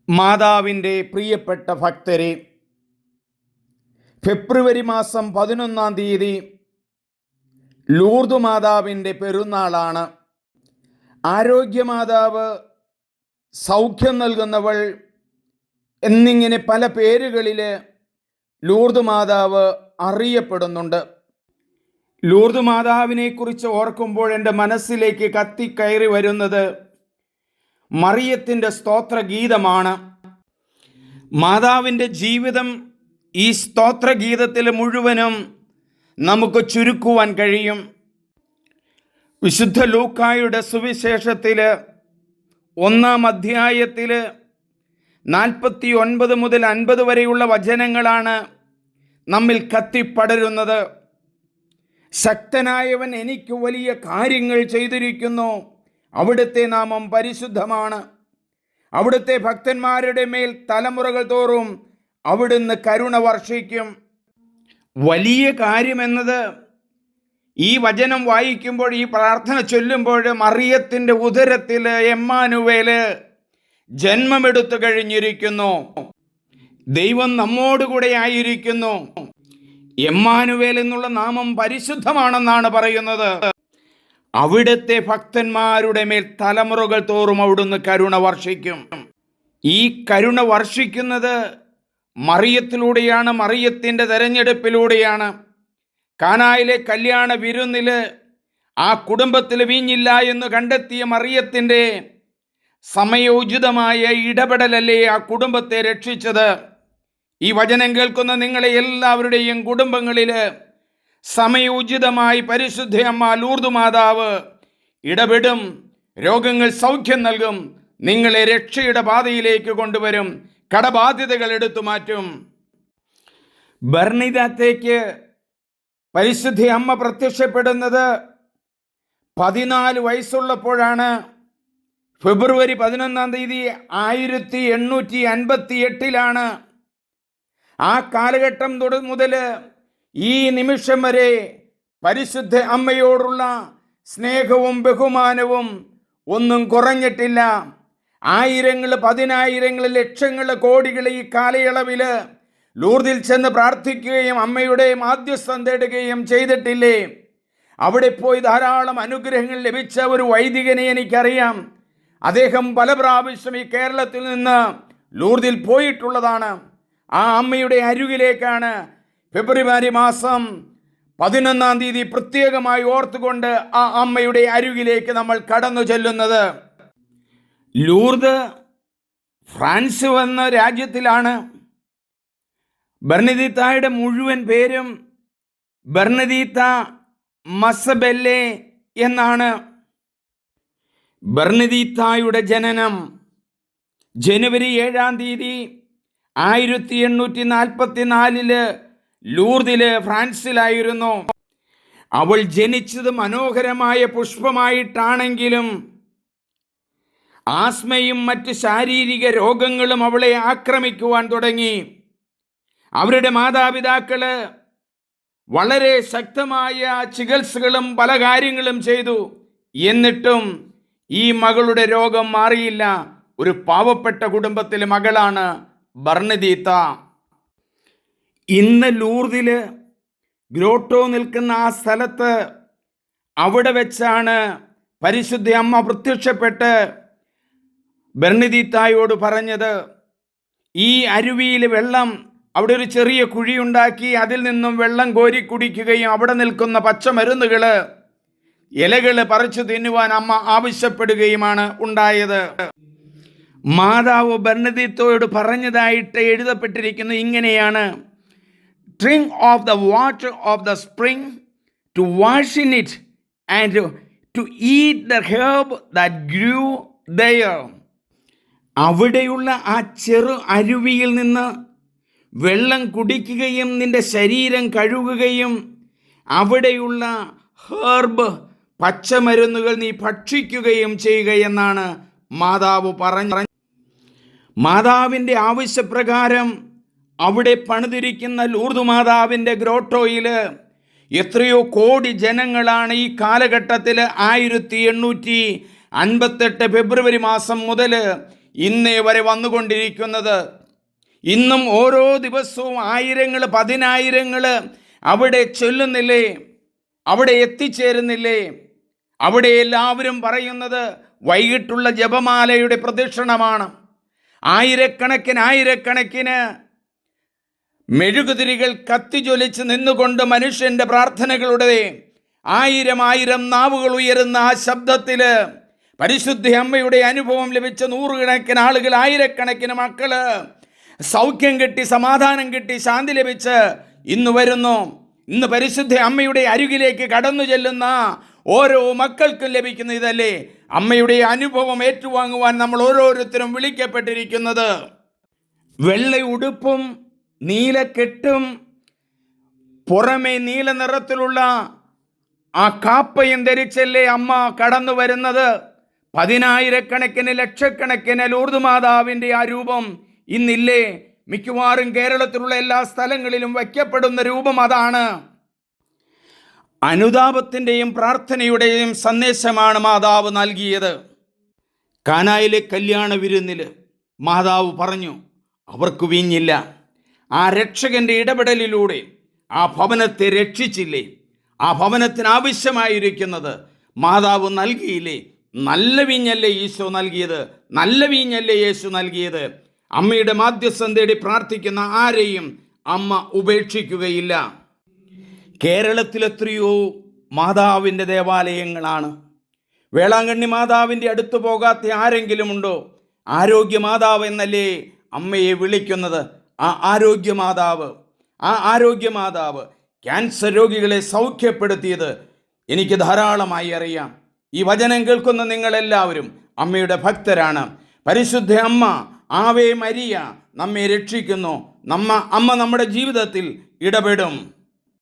മാതാവിൻ്റെ പ്രിയപ്പെട്ട ഭക്തരെ, ഫെബ്രുവരി മാസം 11 ലൂർദ് മാതാവിൻ്റെ പെരുന്നാളാണ്. ആരോഗ്യമാതാവ്, സൗഖ്യം നൽകുന്നവൾ എന്നിങ്ങനെ പല പേരുകളിൽ ലൂർദ് മാതാവ് അറിയപ്പെടുന്നുണ്ട്. ലൂർദ് മാതാവിനെക്കുറിച്ച് ഓർക്കുമ്പോൾ എൻ്റെ മനസ്സിലേക്ക് കത്തിക്കയറി വരുന്നത് മറിയത്തിൻ്റെ സ്തോത്രഗീതമാണ്. മാതാവിൻ്റെ ജീവിതം ഈ സ്തോത്രഗീതത്തിൽ മുഴുവനും നമുക്ക് ചുരുക്കുവാൻ കഴിയും. വിശുദ്ധ ലൂക്കായുടെ സുവിശേഷത്തിൽ 1-ാം അധ്യായത്തിൽ 49 മുതൽ 50 വരെയുള്ള വചനങ്ങളാണ് നമ്മിൽ കത്തിപ്പടരുന്നത്. ശക്തനായവൻ എനിക്ക് വലിയ കാര്യങ്ങൾ ചെയ്തിരിക്കുന്നു, അവിടുത്തെ നാമം പരിശുദ്ധമാണ്, അവിടുത്തെ ഭക്തന്മാരുടെ മേൽ തലമുറകൾ തോറും അവിടുന്ന് കരുണ വർഷിക്കും. വലിയ കാര്യമെന്നത് ഈ വചനം വായിക്കുമ്പോൾ, ഈ പ്രാർത്ഥന ചൊല്ലുമ്പോൾ മറിയത്തിൻ്റെ ഉദരത്തിൽ എമ്മാനുവേല് ജന്മമെടുത്തു കഴിഞ്ഞിരിക്കുന്നു. ദൈവം നമ്മോടുകൂടെ ആയിരിക്കുന്നു. എമ്മാനുവേൽ എന്നുള്ള നാമം പരിശുദ്ധമാണെന്നാണ് പറയുന്നത്. അവിടുത്തെ ഭക്തന്മാരുടെ മേൽ തലമുറകൾ തോറും അവിടുന്ന് കരുണ വർഷിക്കും. ഈ കരുണ വർഷിക്കുന്നത് മറിയത്തിലൂടെയാണ്, മറിയത്തിൻ്റെ തെരഞ്ഞെടുപ്പിലൂടെയാണ്. കാനായിലെ കല്യാണ വിരുന്നിൽ ആ കുടുംബത്തിൽ വീഞ്ഞില്ല എന്ന് കണ്ടെത്തിയ മറിയത്തിൻ്റെ സമയോചിതമായ ഇടപെടലല്ലേ ആ കുടുംബത്തെ രക്ഷിച്ചത്. ഈ വചനം കേൾക്കുന്ന നിങ്ങളെ എല്ലാവരുടെയും കുടുംബങ്ങളിൽ സമയോചിതമായി പരിശുദ്ധ അമ്മ ലൂർദ് മാതാവ് ഇടപെടും. രോഗങ്ങൾ സൗഖ്യം നൽകും, നിങ്ങളെ രക്ഷയുടെ പാതയിലേക്ക് കൊണ്ടുവരും, കടബാധ്യതകൾ എടുത്തു മാറ്റും. ബർണിദാത്തേക്ക് പരിശുദ്ധ അമ്മ പ്രത്യക്ഷപ്പെടുന്നത് 14 വയസ്സുള്ളപ്പോഴാണ്. ഫെബ്രുവരി 11 1858 ആ കാലഘട്ടം മുതൽ ഈ നിമിഷം വരെ പരിശുദ്ധ അമ്മയോടുള്ള സ്നേഹവും ബഹുമാനവും ഒന്നും കുറഞ്ഞിട്ടില്ല. ആയിരങ്ങൾ, പതിനായിരങ്ങൾ, ലക്ഷങ്ങൾ, കോടികൾ ഈ കാലയളവിൽ ലൂർദിൽ ചെന്ന് പ്രാർത്ഥിക്കുകയും അമ്മയുടെ മാധ്യസ്ഥം തേടുകയും ചെയ്തിട്ടില്ലേ? അവിടെ പോയി ധാരാളം അനുഗ്രഹങ്ങൾ ലഭിച്ച ഒരു വൈദികനെ എനിക്കറിയാം. അദ്ദേഹം പല പ്രാവശ്യം ഈ കേരളത്തിൽ നിന്ന് ലൂർദിൽ പോയിട്ടുള്ളതാണ്. ആ അമ്മയുടെ അരികിലേക്കാണ് ഫെബ്രുവരി മാസം 11 പ്രത്യേകമായി ഓർത്തുകൊണ്ട് ആ അമ്മയുടെ അരികിലേക്ക് നമ്മൾ കടന്നു ചെല്ലുന്നത്. ലൂർദ് ഫ്രാൻസ് എന്ന രാജ്യത്തിലാണ്. ബർണദീത്തായുടെ മുഴുവൻ പേരും ബർണദീത്ത മസബെല്ലെ എന്നാണ്. ബർണദീത്തായുടെ ജനനം ജനുവരി 7 1844 ലൂർദില് ഫ്രാൻസിലായിരുന്നു. അവൾ ജനിച്ചത് മനോഹരമായ പുഷ്പമായിട്ടാണെങ്കിലും ആസ്മയും മറ്റ് ശാരീരിക രോഗങ്ങളും അവളെ ആക്രമിക്കുവാൻ തുടങ്ങി. അവരുടെ മാതാപിതാക്കള് വളരെ ശക്തമായ ചികിത്സകളും പല കാര്യങ്ങളും ചെയ്തു. എന്നിട്ടും ഈ മകളുടെ രോഗം മാറിയില്ല. ഒരു പാവപ്പെട്ട കുടുംബത്തിലെ മകളാണ് ബർണദീത്ത. ഇന്ന് ലൂർദിൽ ഗ്രോട്ടോ നിൽക്കുന്ന ആ സ്ഥലത്ത്, അവിടെ വെച്ചാണ് പരിശുദ്ധ അമ്മ പ്രത്യക്ഷപ്പെട്ട് ബർണദീത്തായോട് പറഞ്ഞത്, ഈ അരുവിയിൽ വെള്ളം, അവിടെ ഒരു ചെറിയ കുഴിയുണ്ടാക്കി അതിൽ നിന്നും വെള്ളം കോരി കുടിക്കുകയും അവിടെ നിൽക്കുന്ന പച്ചമരുന്നുകൾ, ഇലകൾ പറിച്ചു തിന്നുവാൻ അമ്മ ആവശ്യപ്പെടുകയുമാണ് ഉണ്ടായത്. മാതാവ് ബർണദീത്തോയോട് പറഞ്ഞതായിട്ട് എഴുതപ്പെട്ടിരിക്കുന്നത് ഇങ്ങനെയാണ്: drink of the water of the spring, to wash in it and to eat the herb that grew there. അവിടെയുള്ള ആ ചെറു അരുവിയിൽ നിന്ന് വെള്ളം കുടിക്കുകയും നിന്റെ ശരീരം കഴുകുകയും അവിടെയുള്ള ഹെർബ്, പച്ചമരുന്നുകൾ നീ ഭക്ഷിക്കുകയും ചെയ്യുകയെന്നാണ് മാതാവ് പറഞ്ഞത്. മാതാവിൻ്റെ ആവശ്യപ്രകാരം അവിടെ പണിതിരിക്കുന്ന ലൂർദ് മാതാവിൻ്റെ ഗ്രോട്ടോയിൽ എത്രയോ കോടി ജനങ്ങളാണ് ഈ കാലഘട്ടത്തിൽ 1858 ഫെബ്രുവരി മാസം മുതൽ ഇന്നേ വരെ വന്നുകൊണ്ടിരിക്കുന്നത്. ഇന്നും ഓരോ ദിവസവും ആയിരങ്ങൾ, പതിനായിരങ്ങൾ അവിടെ ചൊല്ലുന്നില്ലേ, അവിടെ എത്തിച്ചേരുന്നില്ലേ? അവിടെ എല്ലാവരും പറയുന്നത് വൈകിട്ടുള്ള ജപമാലയുടെ പ്രദക്ഷിണമാണ്. ആയിരക്കണക്കിന് മെഴുകുതിരികൾ കത്തിജ്വലിച്ച് നിന്നുകൊണ്ട് മനുഷ്യന്റെ പ്രാർത്ഥനകളുടെ ആയിരം നാവുകൾ ഉയരുന്ന ആ ശബ്ദത്തിൽ പരിശുദ്ധ അമ്മയുടെ അനുഭവം ലഭിച്ച നൂറുകണക്കിന് ആളുകൾ, ആയിരക്കണക്കിന് മക്കള് സൗഖ്യം കിട്ടി, സമാധാനം കിട്ടി, ശാന്തി ലഭിച്ച് ഇന്ന് വരുന്നു. ഇന്ന് പരിശുദ്ധ അമ്മയുടെ അരികിലേക്ക് കടന്നു ചെല്ലുന്ന ഓരോ മക്കൾക്കും ലഭിക്കുന്ന ഇതല്ലേ അമ്മയുടെ അനുഭവം ഏറ്റുവാങ്ങുവാൻ നമ്മൾ ഓരോരുത്തരും വിളിക്കപ്പെട്ടിരിക്കുന്നത്. വെള്ള ഉടുപ്പും നീലക്കെട്ടും പുറമെ നീല നിറത്തിലുള്ള ആ കാപ്പയും ധരിച്ചല്ലേ അമ്മ കടന്നു വരുന്നത്. പതിനായിരക്കണക്കിന്, ലക്ഷക്കണക്കിന് ലൂർദ് മാതാവിൻ്റെ ആ രൂപം ഇന്നില്ലേ? മിക്കവാറും കേരളത്തിലുള്ള എല്ലാ സ്ഥലങ്ങളിലും വയ്ക്കപ്പെടുന്ന രൂപം അതാണ്. അനുതാപത്തിൻ്റെയും പ്രാർത്ഥനയുടെയും സന്ദേശമാണ് മാതാവ് നൽകിയത്. കാനായിലെ കല്യാണ വിരുന്നിൽ മാതാവ് പറഞ്ഞു അവർക്ക് വീഞ്ഞില്ല. ആ രക്ഷകന്റെ ഇടപെടലിലൂടെ ആ ഭവനത്തെ രക്ഷിച്ചില്ലേ? ആ ഭവനത്തിന് ആവശ്യമായിരിക്കുന്നത് മാതാവ് നൽകിയില്ലേ? നല്ല വീഞ്ഞല്ലേ ഈശോ നൽകിയത്? നല്ല വീഞ്ഞല്ലേ യേശു നൽകിയത്? അമ്മയുടെ മാധ്യസ്ഥം തേടി പ്രാർത്ഥിക്കുന്ന ആരെയും അമ്മ ഉപേക്ഷിക്കുകയില്ല. കേരളത്തിൽ എത്രയോ മാതാവിൻ്റെ ദേവാലയങ്ങളാണ്. വേളാങ്കണ്ണി മാതാവിൻ്റെ അടുത്ത് പോകാത്ത ആരെങ്കിലും ഉണ്ടോ? ആരോഗ്യ മാതാവ് എന്നല്ലേ അമ്മയെ വിളിക്കുന്നത്? ആ ആരോഗ്യ മാതാവ് ക്യാൻസർ രോഗികളെ സൗഖ്യപ്പെടുത്തിയത് എനിക്ക് ധാരാളമായി അറിയാം. ഈ വചനം കേൾക്കുന്ന നിങ്ങളെല്ലാവരും അമ്മയുടെ ഭക്തരാണ്. പരിശുദ്ധ അമ്മ ആവേ മരിയ നമ്മെ രക്ഷിക്കുന്നു. അമ്മ നമ്മുടെ ജീവിതത്തിൽ ഇടപെടും.